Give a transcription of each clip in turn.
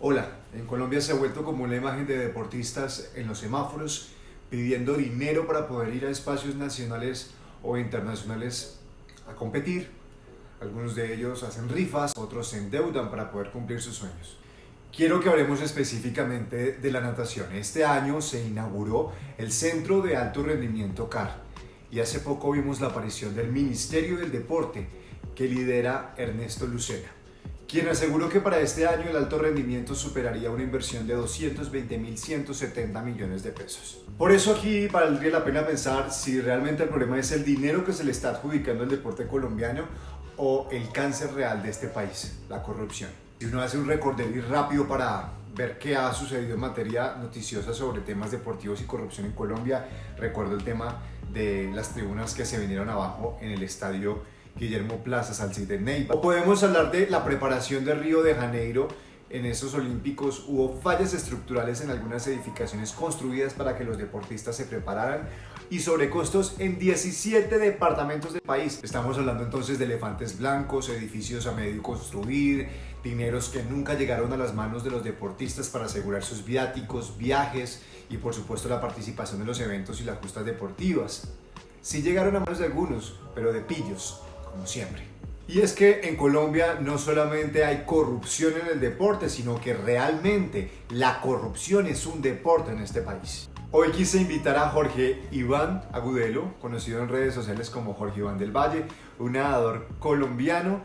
Hola, en Colombia se ha vuelto común la imagen de deportistas en los semáforos pidiendo dinero para poder ir a espacios nacionales o internacionales a competir. Algunos de ellos hacen rifas, otros se endeudan para poder cumplir sus sueños. Quiero que hablemos específicamente de la natación. Este año se inauguró el Centro de Alto Rendimiento CAR y hace poco vimos la aparición del Ministerio del Deporte que lidera Ernesto Lucena, quien aseguró que para este año el alto rendimiento superaría una inversión de 220.170 millones de pesos. Por eso aquí valdría la pena pensar si realmente el problema es el dinero que se le está adjudicando al deporte colombiano o el cáncer real de este país, la corrupción. Si uno hace un recorderis rápido para ver qué ha sucedido en materia noticiosa sobre temas deportivos y corrupción en Colombia, recuerdo el tema de las tribunas que se vinieron abajo en el estadio Guillermo Plaza Salcí de Neiva. O podemos hablar de la preparación de Río de Janeiro. En esos olímpicos hubo fallas estructurales en algunas edificaciones construidas para que los deportistas se prepararan y sobrecostos en 17 departamentos del país. Estamos hablando entonces de elefantes blancos, edificios a medio construir, dineros que nunca llegaron a las manos de los deportistas para asegurar sus viáticos, viajes y por supuesto la participación en los eventos y las justas deportivas. Sí llegaron a manos de algunos, pero de pillos, como siempre. Y es que en Colombia no solamente hay corrupción en el deporte, sino que realmente la corrupción es un deporte en este país. Hoy quise invitar a Jorge Iván Agudelo, conocido en redes sociales como Jorge Iván del Valle, un nadador colombiano,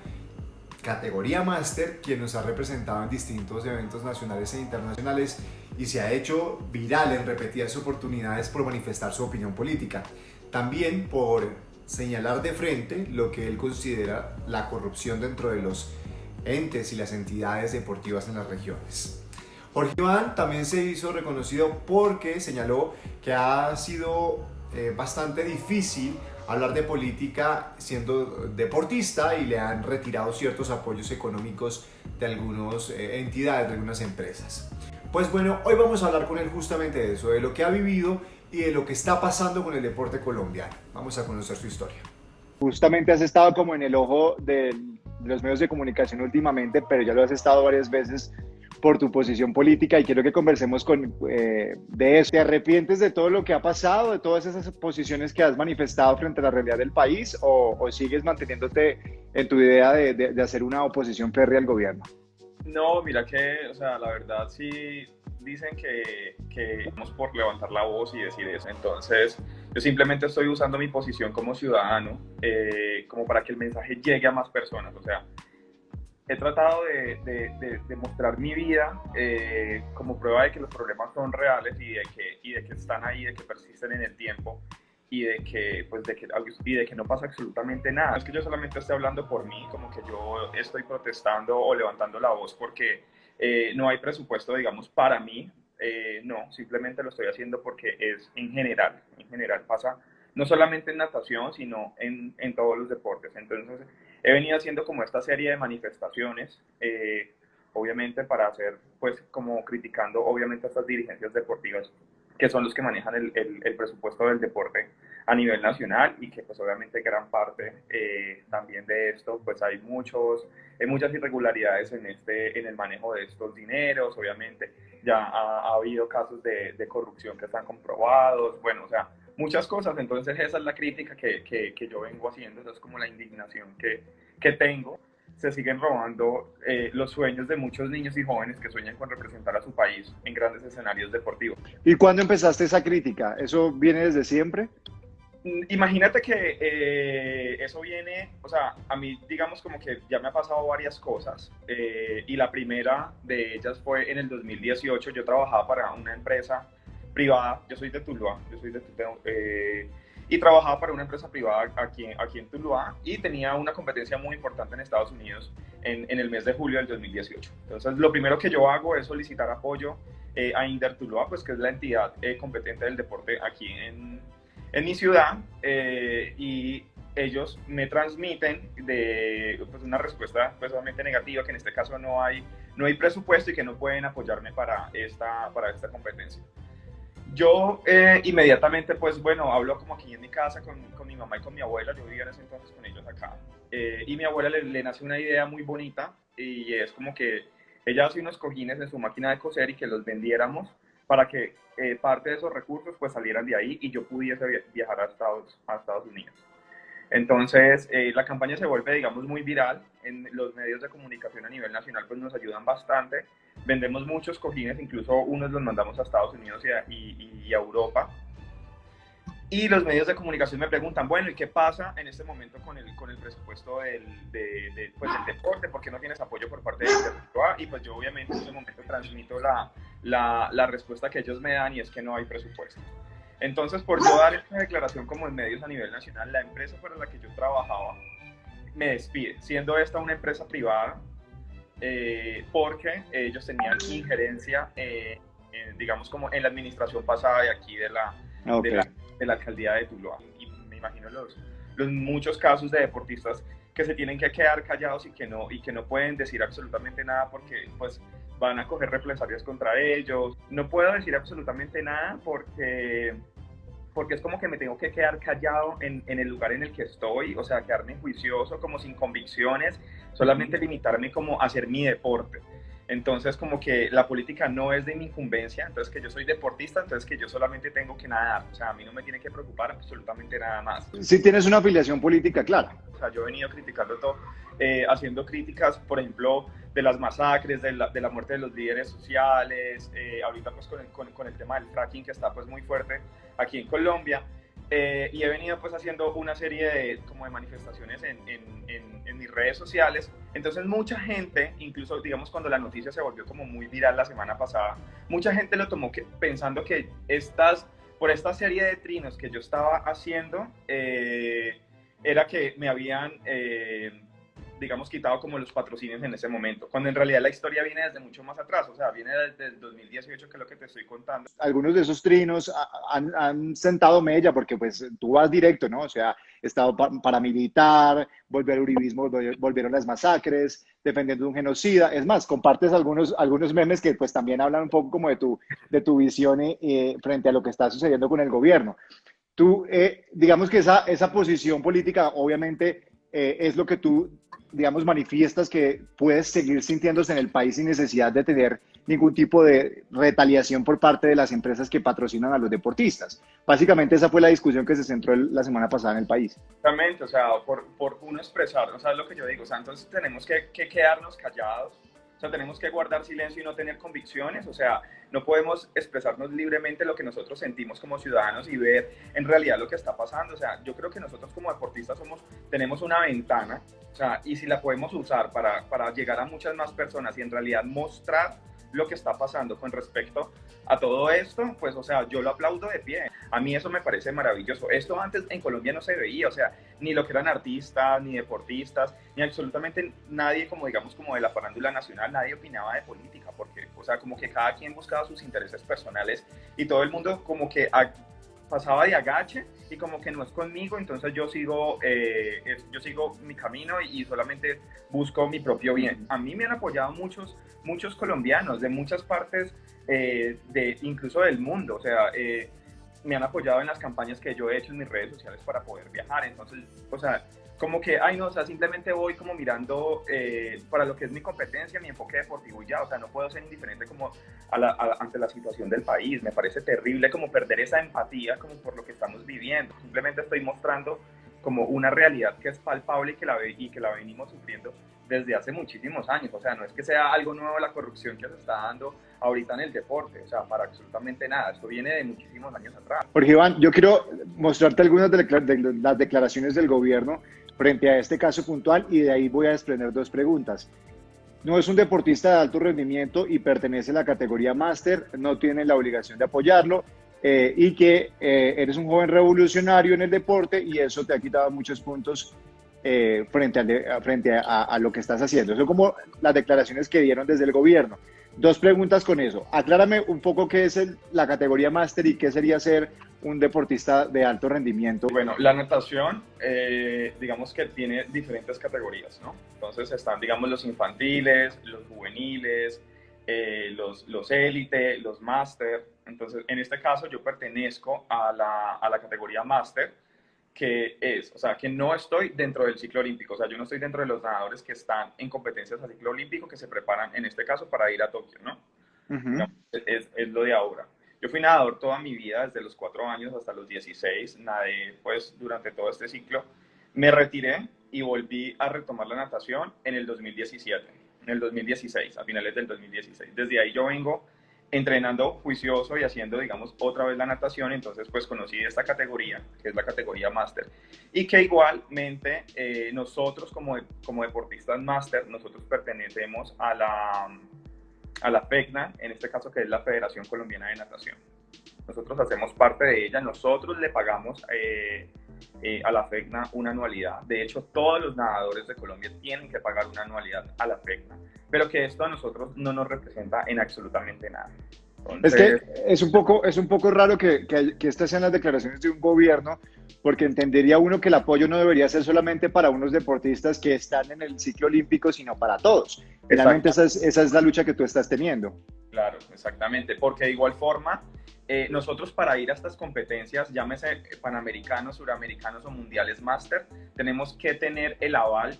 categoría máster, quien nos ha representado en distintos eventos nacionales e internacionales y se ha hecho viral en repetidas oportunidades por manifestar su opinión política. También por señalar de frente lo que él considera la corrupción dentro de los entes y las entidades deportivas en las regiones. Jorge Iván también se hizo reconocido porque señaló que ha sido bastante difícil hablar de política siendo deportista y le han retirado ciertos apoyos económicos de algunas entidades, de algunas empresas. Pues bueno, hoy vamos a hablar con él justamente de eso, de lo que ha vivido y de lo que está pasando con el deporte colombiano. Vamos a conocer su historia. Justamente has estado como en el ojo de los medios de comunicación últimamente, pero ya lo has estado varias veces por tu posición política y quiero que conversemos de eso. ¿Te arrepientes de todo lo que ha pasado, de todas esas posiciones que has manifestado frente a la realidad del país o sigues manteniéndote en tu idea de hacer una oposición férrea al gobierno? No, mira que, o sea, la verdad sí dicen que vamos por levantar la voz y decir eso. Entonces, yo simplemente estoy usando mi posición como ciudadano como para que el mensaje llegue a más personas. O sea, he tratado de mostrar mi vida como prueba de que los problemas son reales y de que están ahí, de que persisten en el tiempo y de que no pasa absolutamente nada. No es que yo solamente esté hablando por mí, como que yo estoy protestando o levantando la voz porque no hay presupuesto, digamos, para mí. No, simplemente lo estoy haciendo porque es en general pasa no solamente en natación, sino en todos los deportes. Entonces, he venido haciendo como esta serie de manifestaciones, obviamente para hacer, pues, como criticando, obviamente, a estas dirigencias deportivas que son los que manejan el presupuesto del deporte a nivel nacional y que pues obviamente gran parte también de esto, pues hay muchas irregularidades en el manejo de estos dineros, obviamente ya ha habido casos de corrupción que están comprobados, bueno, o sea, muchas cosas, entonces esa es la crítica que yo vengo haciendo, esa es como la indignación que tengo. Se siguen robando los sueños de muchos niños y jóvenes que sueñan con representar a su país en grandes escenarios deportivos. ¿Y cuándo empezaste esa crítica? ¿Eso viene desde siempre? Imagínate que eso viene, o sea, a mí digamos como que ya me ha pasado varias cosas y la primera de ellas fue en el 2018. Yo trabajaba para una empresa privada, yo soy de Tuluá, y trabajaba para una empresa privada aquí en Tuluá y tenía una competencia muy importante en Estados Unidos en el mes de julio del 2018. Entonces, lo primero que yo hago es solicitar apoyo a Inder Tuluá, pues que es la entidad competente del deporte aquí en mi ciudad, y ellos me transmiten pues, una respuesta pues, obviamente negativa, que en este caso no hay presupuesto y que no pueden apoyarme para esta competencia. Yo inmediatamente, pues bueno, hablo como aquí en mi casa con mi mamá y con mi abuela. Yo vivía en ese entonces con ellos acá. Y mi abuela le nace una idea muy bonita y es como que ella hace unos cojines en su máquina de coser y que los vendiéramos para que parte de esos recursos pues salieran de ahí y yo pudiese viajar a Estados Unidos. Entonces, la campaña se vuelve, digamos, muy viral. En los medios de comunicación a nivel nacional pues nos ayudan bastante. Vendemos muchos cojines, incluso unos los mandamos a Estados Unidos y a Europa. Y los medios de comunicación me preguntan, bueno, ¿y qué pasa en este momento con el presupuesto pues, del deporte? ¿Por qué no tienes apoyo por parte del DEPOA? Y pues yo obviamente en ese momento transmito la respuesta que ellos me dan y es que no hay presupuesto. Entonces, por yo dar esta declaración como en medios a nivel nacional, la empresa para la que yo trabajaba me despide, siendo esta una empresa privada, porque ellos tenían injerencia, digamos, como en la administración pasada de aquí de la alcaldía de Tuluá. Y me imagino los muchos casos de deportistas que se tienen que quedar callados y que no pueden decir absolutamente nada porque pues van a coger represalias contra ellos. No puedo decir absolutamente nada porque es como que me tengo que quedar callado en el lugar en el que estoy, o sea, quedarme juicioso, como sin convicciones, solamente limitarme como a hacer mi deporte. Entonces, como que la política no es de mi incumbencia, entonces que yo soy deportista, entonces que yo solamente tengo que nadar, o sea, a mí no me tiene que preocupar absolutamente nada más. Sí tienes una afiliación política clara. O sea, yo he venido criticando todo, haciendo críticas, por ejemplo, de las masacres, de la muerte de los líderes sociales, ahorita pues con el tema del fracking que está pues muy fuerte aquí en Colombia, y he venido pues haciendo una serie de manifestaciones en mis redes sociales. Entonces mucha gente, incluso digamos cuando la noticia se volvió como muy viral la semana pasada, mucha gente lo tomó pensando que por esta serie de trinos que yo estaba haciendo, era que me habían, digamos, quitado como los patrocinios en ese momento, cuando en realidad la historia viene desde mucho más atrás, o sea, viene desde el 2018, que es lo que te estoy contando. Algunos de esos trinos han sentado mella porque pues tú vas directo, ¿no? O sea, estado paramilitar, volver al uribismo, volvieron las masacres, defendiendo un genocida. Es más, compartes algunos memes que pues también hablan un poco como de tu visión frente a lo que está sucediendo con el gobierno. Tú, digamos que esa posición política obviamente es lo que tú, digamos, manifiestas que puedes seguir sintiéndose en el país sin necesidad de tener ningún tipo de retaliación por parte de las empresas que patrocinan a los deportistas. Básicamente esa fue la discusión que se centró la semana pasada en el país. Exactamente, o sea, por uno expresar, o sea, es lo que yo digo, o sea, entonces tenemos que quedarnos callados, o sea, tenemos que guardar silencio y no tener convicciones, o sea, no podemos expresarnos libremente lo que nosotros sentimos como ciudadanos y ver en realidad lo que está pasando. O sea, yo creo que nosotros como deportistas tenemos una ventana, o sea, y si la podemos usar para llegar a muchas más personas y en realidad mostrar lo que está pasando con respecto a todo esto, pues, o sea, yo lo aplaudo de pie. A mí eso me parece maravilloso. Esto antes en Colombia no se veía, o sea, ni lo que eran artistas, ni deportistas, ni absolutamente nadie, como digamos, como de la farándula nacional, nadie opinaba de política, porque, o sea, como que cada quien buscaba sus intereses personales y todo el mundo como que pasaba de agache y como que no es conmigo, entonces yo sigo mi camino y solamente busco mi propio bien. A mí me han apoyado muchos colombianos de muchas partes, incluso del mundo, o sea, me han apoyado en las campañas que yo he hecho en mis redes sociales para poder viajar. Entonces, o sea, como que, ay no, o sea, simplemente voy como mirando para lo que es mi competencia, mi enfoque deportivo y ya, o sea, no puedo ser indiferente como ante la situación del país. Me parece terrible como perder esa empatía como por lo que estamos viviendo. Simplemente estoy mostrando como una realidad que es palpable y que la venimos sufriendo desde hace muchísimos años. O sea, no es que sea algo nuevo la corrupción que se está dando ahorita en el deporte, o sea, para absolutamente nada. Esto viene de muchísimos años atrás. Jorge Iván, yo quiero mostrarte algunas de las declaraciones del gobierno frente a este caso puntual y de ahí voy a desprender dos preguntas. No es un deportista de alto rendimiento y pertenece a la categoría máster, no tiene la obligación de apoyarlo, y que eres un joven revolucionario en el deporte y eso te ha quitado muchos puntos frente a lo que estás haciendo. Son como las declaraciones que dieron desde el gobierno. Dos preguntas con eso. Aclárame un poco qué es la categoría máster y qué sería ser un deportista de alto rendimiento. Bueno, la natación, digamos que tiene diferentes categorías, ¿no? Entonces están, digamos, los infantiles, los juveniles, los élite, los máster. Entonces, en este caso yo pertenezco a la categoría máster. que es, o sea, que no estoy dentro del ciclo olímpico, o sea, yo no estoy dentro de los nadadores que están en competencias a ciclo olímpico, que se preparan, en este caso, para ir a Tokio, ¿no? Ujú. Digamos, es lo de ahora. Yo fui nadador toda mi vida, desde los 4 años hasta los 16, nadé pues durante todo este ciclo. Me retiré y volví a retomar la natación en el 2017, en el 2016, a finales del 2016. Desde ahí yo vengo entrenando juicioso y haciendo, digamos, otra vez la natación, entonces pues conocí esta categoría, que es la categoría máster, y que igualmente nosotros como deportistas máster, nosotros pertenecemos a la FECNA, en este caso que es la Federación Colombiana de Natación. Nosotros hacemos parte de ella, nosotros le pagamos a la FECNA una anualidad. De hecho, todos los nadadores de Colombia tienen que pagar una anualidad a la FECNA, pero que esto a nosotros no nos representa en absolutamente nada. Es Entonces, que es un poco raro que estas sean las declaraciones de un gobierno, porque entendería uno que el apoyo no debería ser solamente para unos deportistas que están en el ciclo olímpico, sino para todos. Finalmente esa es la lucha que tú estás teniendo. claro, exactamente, porque de igual forma, nosotros para ir a estas competencias, llámese panamericanos, suramericanos o mundiales máster, tenemos que tener el aval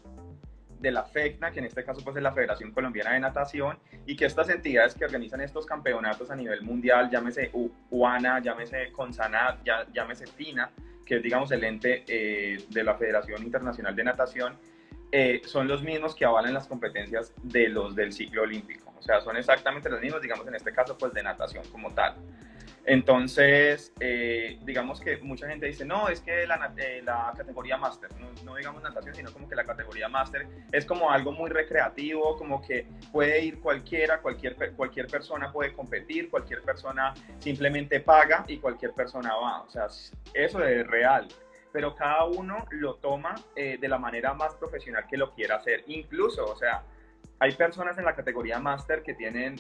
de la FECNA, que en este caso pues es la Federación Colombiana de Natación, y que estas entidades que organizan estos campeonatos a nivel mundial, llámese UANA, llámese CONSANAD, llámese FINA, que es digamos el ente de la Federación Internacional de Natación, son los mismos que avalan las competencias de los del ciclo olímpico. O sea, son exactamente los mismos, digamos en este caso pues de natación como tal. Entonces, digamos que mucha gente dice, no, es que la categoría máster, no digamos natación, sino como que la categoría máster es como algo muy recreativo, como que puede ir cualquiera, cualquier persona puede competir, cualquier persona simplemente paga y cualquier persona va. O sea, eso es real, pero cada uno lo toma de la manera más profesional que lo quiera hacer. Incluso, o sea, hay personas en la categoría máster que tienen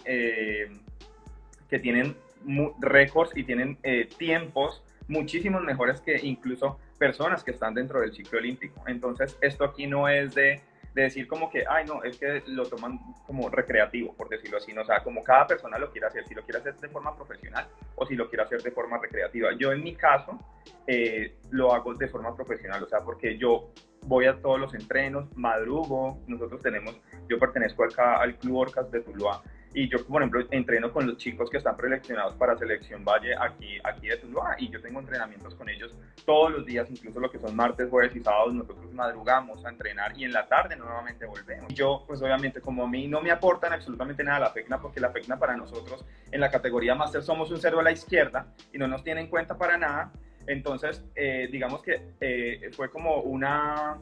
récords y tienen tiempos muchísimos mejores que incluso personas que están dentro del ciclo olímpico. Entonces, esto aquí no es de decir como que, ay, no, es que lo toman como recreativo, por decirlo así, ¿no? O sea, como cada persona lo quiere hacer, si lo quiere hacer de forma profesional o si lo quiere hacer de forma recreativa. Yo, en mi caso, lo hago de forma profesional, o sea, porque yo voy a todos los entrenos, madrugo, yo pertenezco al Club Orcas de Tuluá, y yo, por ejemplo, entreno con los chicos que están preseleccionados para Selección Valle aquí de Tuluá, y yo tengo entrenamientos con ellos todos los días, incluso lo que son martes, jueves y sábados, nosotros madrugamos a entrenar y en la tarde nuevamente volvemos. Y yo, pues obviamente, como a mí no me aportan absolutamente nada la FECNA, porque la FECNA para nosotros en la categoría máster somos un cero a la izquierda y no nos tiene en cuenta para nada. Entonces, digamos que fue como una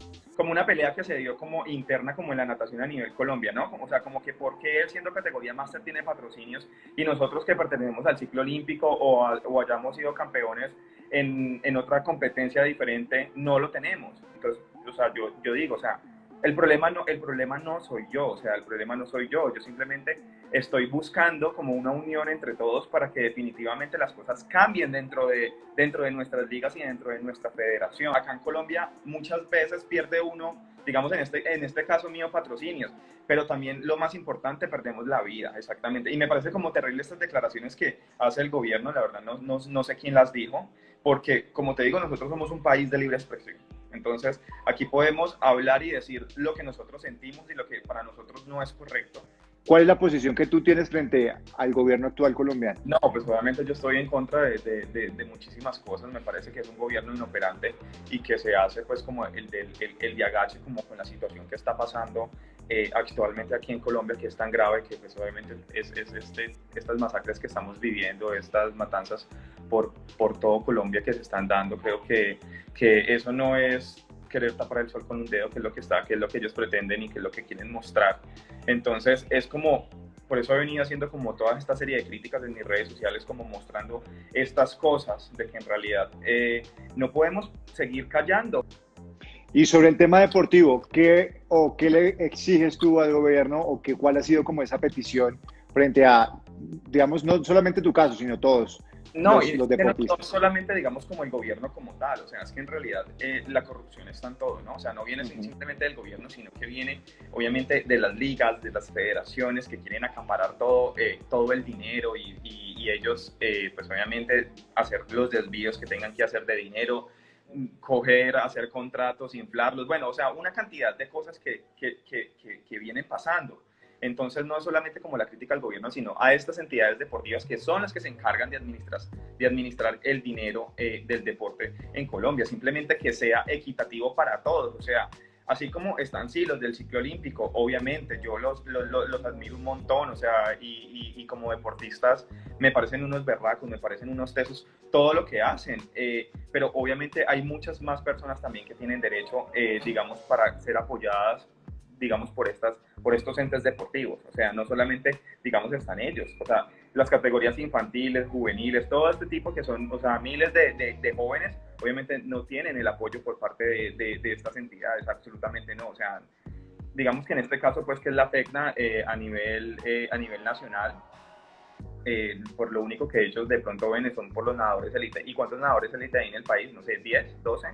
pelea que se dio como interna como en la natación a nivel Colombia, ¿no? O sea, como que por qué él siendo categoría máster tiene patrocinios y nosotros que pertenecemos al ciclo olímpico o hayamos sido campeones en otra competencia diferente no lo tenemos. Entonces, o sea, yo digo, o sea, el problema no soy yo, o sea, el problema no soy yo simplemente estoy buscando como una unión entre todos para que definitivamente las cosas cambien dentro de nuestras ligas y dentro de nuestra federación. Acá en Colombia muchas veces pierde uno, digamos en este caso mío, patrocinios, pero también lo más importante, perdemos la vida, exactamente. Y me parece como terrible estas declaraciones que hace el gobierno, la verdad no sé quién las dijo, porque como te digo, nosotros somos un país de libre expresión. Entonces, aquí podemos hablar y decir lo que nosotros sentimos y lo que para nosotros no es correcto. ¿Cuál es la posición que tú tienes frente al gobierno actual colombiano? No, pues obviamente yo estoy en contra de muchísimas cosas. Me parece que es un gobierno inoperante y que se hace pues como el de agache como con la situación que está pasando actualmente aquí en Colombia, que es tan grave, que pues obviamente estas masacres que estamos viviendo, estas matanzas por todo Colombia que se están dando. Creo que eso no es querer tapar el sol con un dedo, que es lo que ellos pretenden y que es lo que quieren mostrar. Entonces es como, por eso he venido haciendo como toda esta serie de críticas en mis redes sociales, como mostrando estas cosas de que en realidad no podemos seguir callando. Y sobre el tema deportivo, ¿qué le exiges tú al gobierno o cuál ha sido como esa petición frente a, digamos, no solamente tu caso, sino todos los deportistas? No solamente digamos como el gobierno como tal, o sea, es que en realidad la corrupción está en todo, ¿no? O sea, no viene simplemente del gobierno, sino que viene obviamente de las ligas, de las federaciones que quieren acaparar todo el dinero y ellos pues obviamente hacer los desvíos que tengan que hacer de dinero, coger, hacer contratos, inflarlos, bueno, o sea, una cantidad de cosas que vienen pasando. Entonces no es solamente como la crítica al gobierno, sino a estas entidades deportivas que son las que se encargan de administrar el dinero del deporte en Colombia, simplemente que sea equitativo para todos, o sea, así como están sí los del ciclo olímpico, obviamente yo los admiro un montón, o sea, y como deportistas me parecen unos berracos, me parecen unos tesos, todo lo que hacen, pero obviamente hay muchas más personas también que tienen derecho, digamos, para ser apoyadas, digamos, por estos entes deportivos, o sea, no solamente, digamos, están ellos, o sea, las categorías infantiles, juveniles, todo este tipo que son, o sea, miles de jóvenes, obviamente no tienen el apoyo por parte de estas entidades, absolutamente no, o sea, digamos que en este caso, pues, que es la FECNA a nivel nacional, por lo único que ellos de pronto ven son por los nadadores élite. ¿Y cuántos nadadores élite hay en el país? No sé, 10, 12.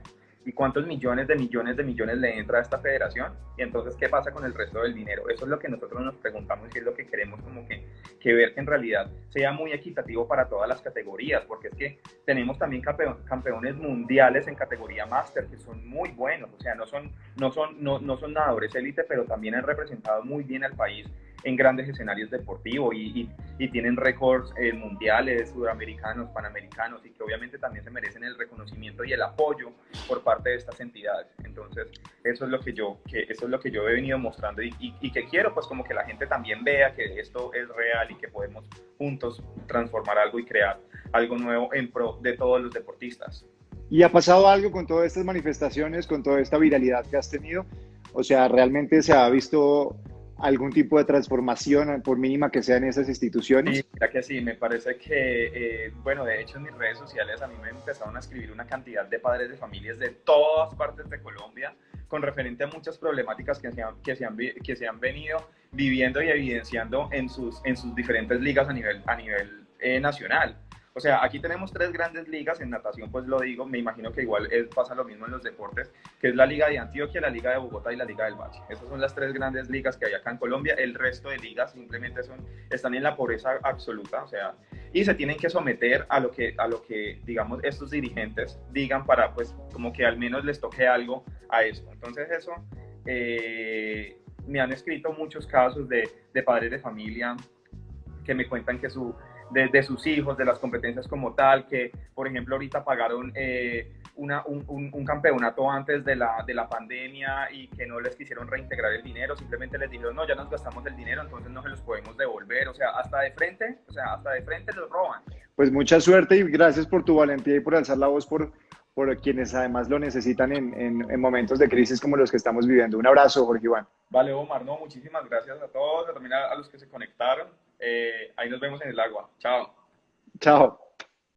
¿Y cuántos millones le entra a esta federación? Y entonces, ¿qué pasa con el resto del dinero? Eso es lo que nosotros nos preguntamos y es lo que queremos como que ver que en realidad sea muy equitativo para todas las categorías, porque es que tenemos también campeones mundiales en categoría máster que son muy buenos, o sea, no son nadadores élite, pero también han representado muy bien al país en grandes escenarios deportivos y tienen récords mundiales, sudamericanos, panamericanos y que obviamente también se merecen el reconocimiento y el apoyo por parte de estas entidades. Entonces, eso es lo que yo he venido mostrando y que quiero pues como que la gente también vea que esto es real y que podemos juntos transformar algo y crear algo nuevo en pro de todos los deportistas. ¿Y ha pasado algo con todas estas manifestaciones, con toda esta viralidad que has tenido? O sea, ¿realmente se ha visto algún tipo de transformación, por mínima que sea, en esas instituciones? Sí, mira que sí, me parece que, bueno, de hecho en mis redes sociales a mí me empezaron a escribir una cantidad de padres de familias de todas partes de Colombia con referente a muchas problemáticas que se han venido viviendo y evidenciando en sus diferentes ligas a nivel nacional. O sea, aquí tenemos 3 grandes ligas, en natación pues lo digo, me imagino que igual pasa lo mismo en los deportes, que es la Liga de Antioquia, la Liga de Bogotá y la Liga del Valle. Esas son las 3 grandes ligas que hay acá en Colombia, el resto de ligas simplemente están en la pobreza absoluta, o sea, y se tienen que someter a lo que digamos, estos dirigentes digan para pues como que al menos les toque algo a esto. Entonces eso, me han escrito muchos casos de padres de familia que me cuentan que de sus hijos, de las competencias como tal, que por ejemplo ahorita pagaron un campeonato antes de la pandemia y que no les quisieron reintegrar el dinero, simplemente les dijeron, no, ya nos gastamos el dinero, entonces no se los podemos devolver, o sea, hasta de frente los roban. Pues mucha suerte y gracias por tu valentía y por alzar la voz por quienes además lo necesitan en momentos de crisis como los que estamos viviendo. Un abrazo, Jorge Iván. Vale, Omar, no, muchísimas gracias a todos, también a los que se conectaron. Ahí nos vemos en el agua. Chao. Chao.